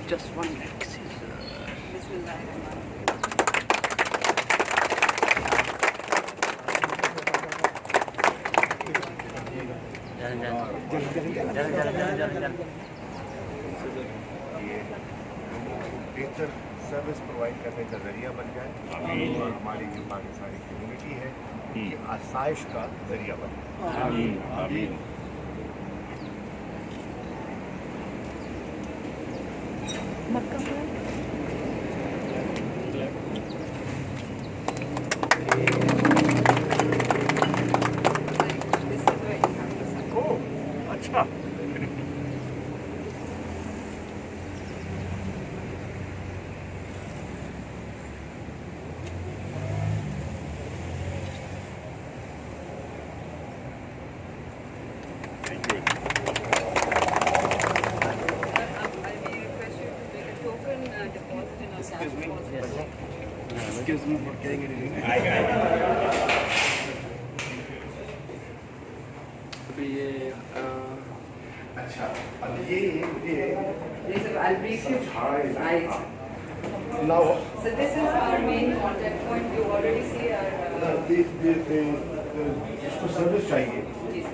Just one minute. बेहतर service provide करने का जरिया बन जाए और हमारी जो पाकिस्तानी कम्युनिटी है कि आसाइश का जरिया बन जाए। अच्छा Excuse me for getting it in. अच्छा अब ये Yes, sir, I'll brief you. Right. now So this is our main contact point. You already see our. जिसको सर्विस चाहिए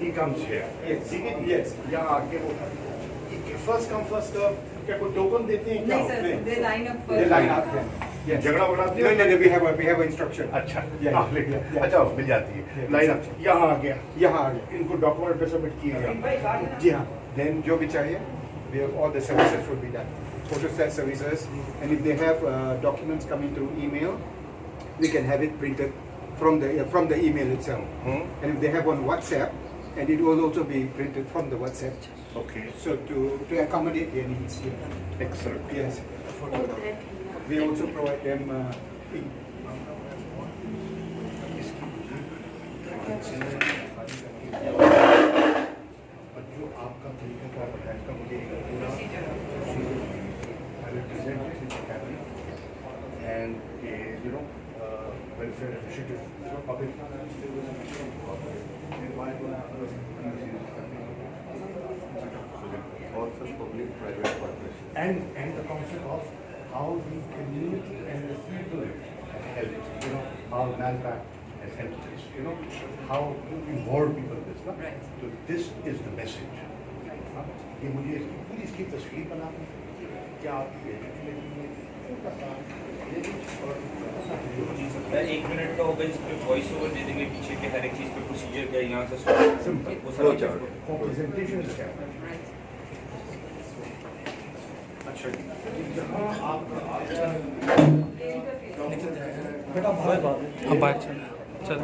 he comes here yes यहाँ आके वो फर्स्ट कम फर्स्ट क्या कोई टोकन देते हैं क्या? No, sir, they line up They first. line up झगड़ा बढ़ाते हैं? No, we have instruction. अच्छा अच्छा मिल जाती है लाइन अप यहाँ आ गया इनको डॉक्यूमेंट पे सबमिट किए गया जी हाँ then जो भी चाहिए we have all the services will be done, photostat services, and if they have documents coming through email we can have it printed from the email itself, and if they have on WhatsApp, and it will also be printed from the WhatsApp. Okay. So to accommodate their needs. Excellent. Yes. We also provide them जो आपका तरीका car बताया इसका मुझे एक पूरा and welfare initiative public all such public-private partnerships. and the concept of how the community and the people have helped, how MALPAK has helped this, how involved people in this. Right. So this is the message. ये मुझे पूरी इसकी तस्वीर बनानी है क्या आपकी एक मिनट का होगा जिसपे वॉइस ओवर दे देंगे पीछे के हर एक चीज पे प्रोसीजर क्या यहाँ से सिंपल वो सारा प्रेजेंटेशन इज क्या अच्छा जहाँ आपका अब बात चल